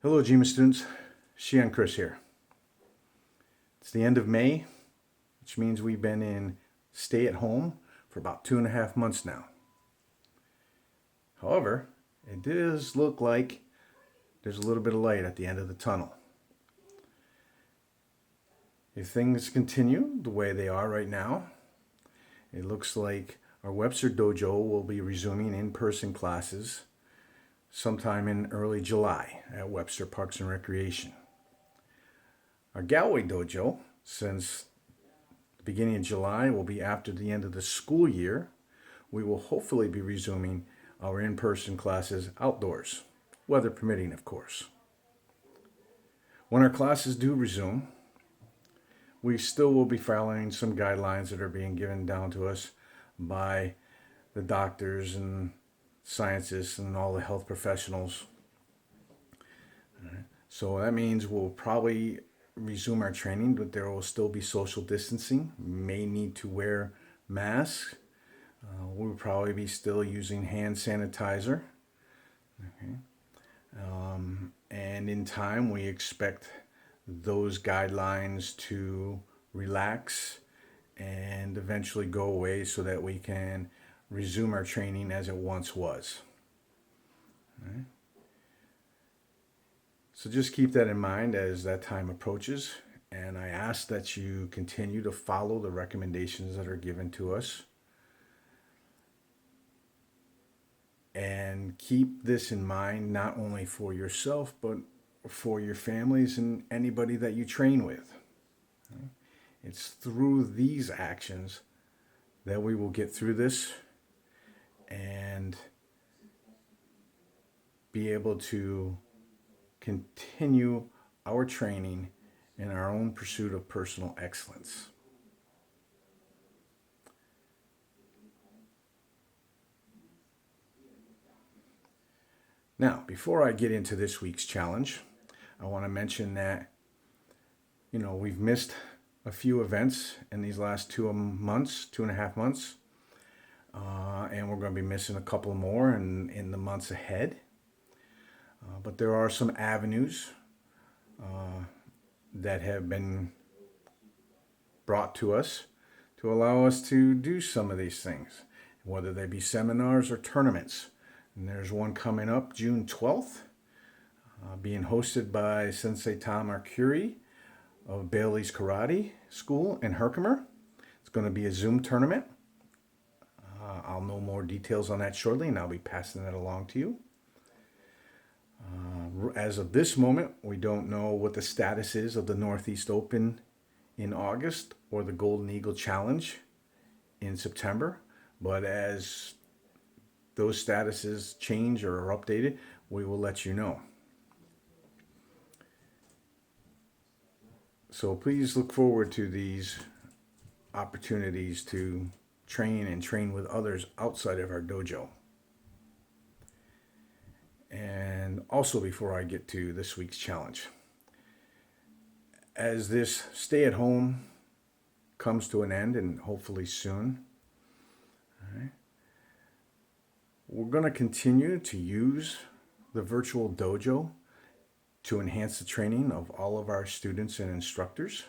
Hello, GMA students. Shian Chris here. It's the end of May, which means we've been in stay at home for about 2.5 months now. However, it does look like there's a little bit of light at the end of the tunnel. If things continue the way they are right now, it looks like our Webster Dojo will be resuming in-person classes sometime in early July at Webster Parks and Recreation. Our Galway Dojo, since the beginning of July will be after the end of the school year, we will hopefully be resuming our in-person classes outdoors, weather permitting, of course. When our classes do resume, we still will be following some guidelines that are being given down to us by the doctors and scientists and all the health professionals. So that means we'll probably resume our training, but there will still be social distancing. We may need to wear masks. We'll probably be still using hand sanitizer. Okay. And in time, we expect those guidelines to relax and eventually go away so that we can resume our training as it once was. All right. So just keep that in mind as that time approaches, and I ask that you continue to follow the recommendations that are given to us. And keep this in mind not only for yourself, but for your families and anybody that you train with. It's through these actions that we will get through this and be able to continue our training in our own pursuit of personal excellence. Now, before I get into this week's challenge, I want to mention that, we've missed a few events in these last 2.5 months, and we're going to be missing a couple more in the months ahead. But there are some avenues that have been brought to us to allow us to do some of these things, whether they be seminars or tournaments. And there's one coming up June 12th, being hosted by Sensei Tom Arcuri of Bailey's Karate School in Herkimer. It's going to be a Zoom tournament. I'll know more details on that shortly, and I'll be passing that along to you. As of this moment, we don't know what the status is of the Northeast Open in August or the Golden Eagle Challenge in September. But as those statuses change or are updated, we will let you know. So please look forward to these opportunities to train with others outside of our dojo. And also, before I get to this week's challenge, as this stay at home comes to an end, and hopefully soon, all right, we're going to continue to use the virtual dojo to enhance the training of all of our students and instructors.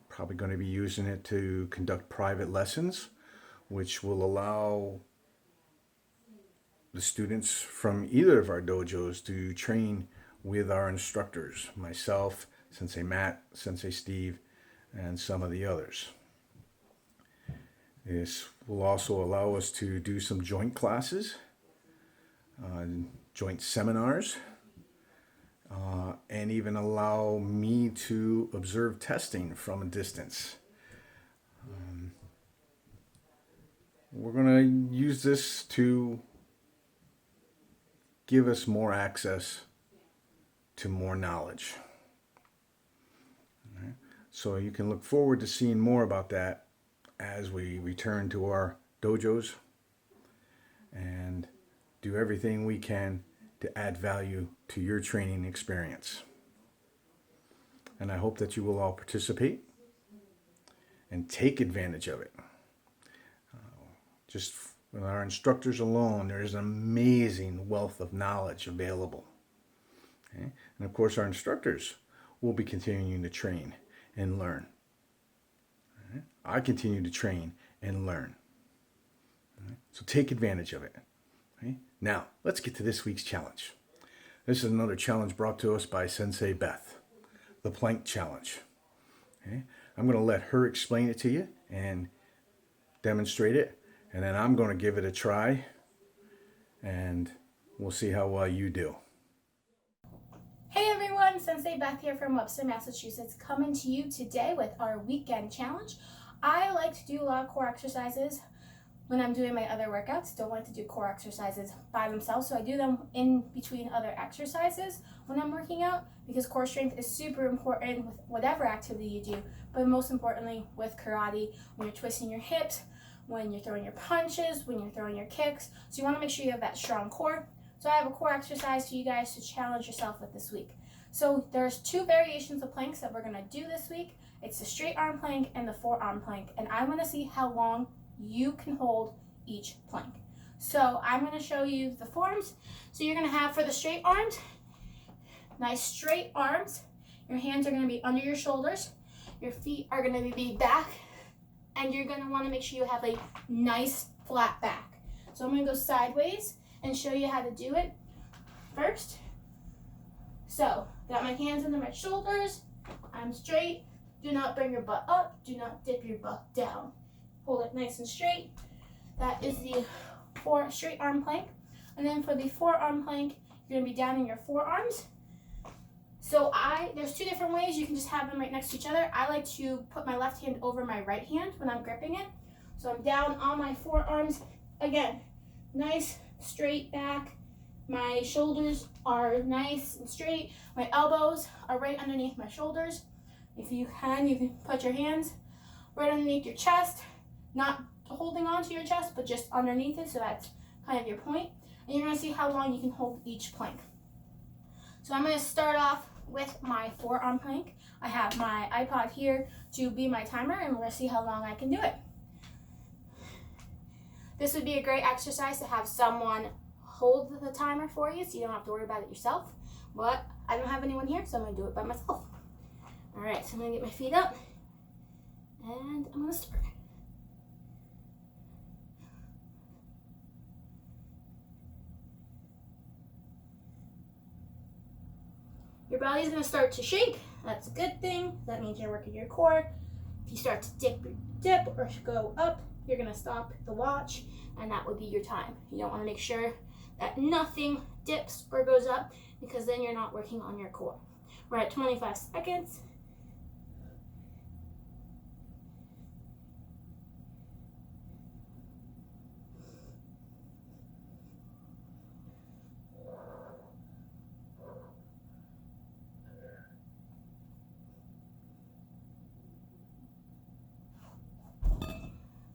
Probably going to be using it to conduct private lessons, which will allow the students from either of our dojos to train with our instructors, myself, Sensei Matt, Sensei Steve, and some of the others. This will also allow us to do some joint classes, joint seminars, and even allow me to observe testing from a distance. We're going to use this to give us more access to more knowledge. Right. So you can look forward to seeing more about that as we return to our dojos and do everything we can to add value to your training experience. And I hope that you will all participate and take advantage of it. Just with our instructors alone, there is an amazing wealth of knowledge available. Okay? And of course, our instructors will be continuing to train and learn. Okay? I continue to train and learn. Okay? So take advantage of it. Okay? Now, let's get to this week's challenge. This is another challenge brought to us by Sensei Beth, the plank challenge. Okay? I'm going to let her explain it to you and demonstrate it, and then I'm going to give it a try, and we'll see how well you do. Hey everyone, Sensei Beth here from Webster, Massachusetts, coming to you today with our weekend challenge. I like to do a lot of core exercises when I'm doing my other workouts. Don't like to do core exercises by themselves, so I do them in between other exercises when I'm working out, because core strength is super important with whatever activity you do, but most importantly with karate, when you're twisting your hips, when you're throwing your punches, when you're throwing your kicks. So you want to make sure you have that strong core. So I have a core exercise for you guys to challenge yourself with this week. So there's two variations of planks that we're going to do this week. It's the straight arm plank and the forearm plank, and I want to see how long you can hold each plank. So I'm going to show you the forms. So you're going to have, for the straight arms, nice straight arms. Your hands are going to be under your shoulders. Your feet are going to be back, and you're going to want to make sure you have a nice flat back. So I'm going to go sideways and show you how to do it first. So, got my hands under my shoulders. I'm straight. Do not bring your butt up. Do not dip your butt down. Hold it nice and straight. That is the straight arm plank. And then for the forearm plank, you're going to be down in your forearms. So there's two different ways. You can just have them right next to each other. I like to put my left hand over my right hand when I'm gripping it. So I'm down on my forearms. Again, nice straight back. My shoulders are nice and straight. My elbows are right underneath my shoulders. If you can put your hands right underneath your chest, not holding onto your chest, but just underneath it, so that's kind of your point. And you're going to see how long you can hold each plank. So I'm going to start off with my forearm plank. I have my iPod here to be my timer, and we're going to see how long I can do it. This would be a great exercise to have someone hold the timer for you, so you don't have to worry about it yourself. But I don't have anyone here, so I'm going to do it by myself. All right, so I'm going to get my feet up, and I'm going to start. Your body's going to start to shake. That's a good thing. That means you're working your core. If you start to dip or go up, you're going to stop the watch, and that would be your time. You don't want to make sure that nothing dips or goes up, because then you're not working on your core. We're at 25 seconds.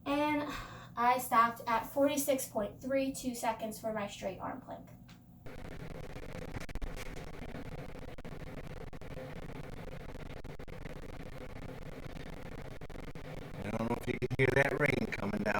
And I stopped at 46.32 seconds for my straight arm plank. I don't know if you can hear that rain coming down.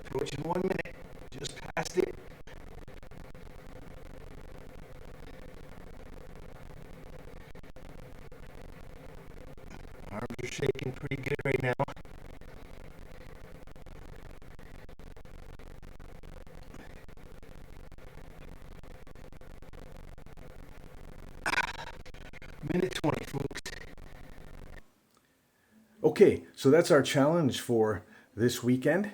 Approaching 1 minute, just past it. Arms are shaking pretty good right now. Minute 20, folks. Okay, so that's our challenge for this weekend,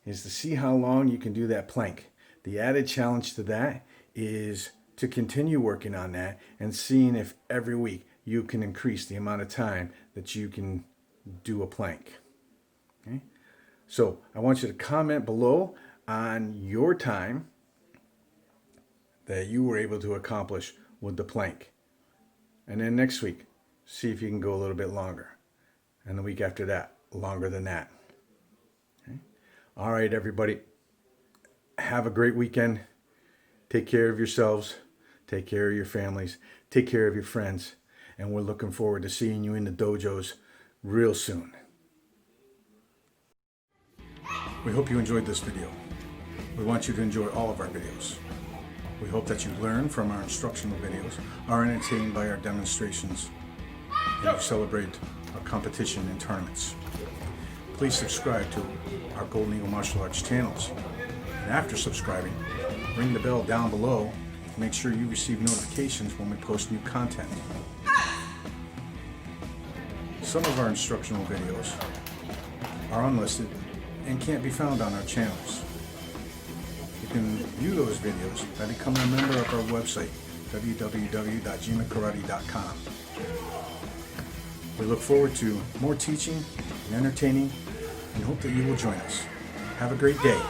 is to see how long you can do that plank. The added challenge to that is to continue working on that and seeing if every week you can increase the amount of time that you can do a plank. Okay? So I want you to comment below on your time that you were able to accomplish with the plank. And then next week, see if you can go a little bit longer. And the week after that, longer than that. Okay? All right, everybody. Have a great weekend. Take care of yourselves. Take care of your families. Take care of your friends. And we're looking forward to seeing you in the dojos real soon. We hope you enjoyed this video. We want you to enjoy all of our videos. We hope that you learn from our instructional videos, are entertained by our demonstrations, and you celebrate our competition and tournaments. Please subscribe to our Golden Eagle Martial Arts channels. And after subscribing, ring the bell down below to make sure you receive notifications when we post new content. Some of our instructional videos are unlisted and can't be found on our channels. You can view those videos by becoming a member of our website, www.jimakarate.com. We look forward to more teaching and entertaining and hope that you will join us. Have a great day.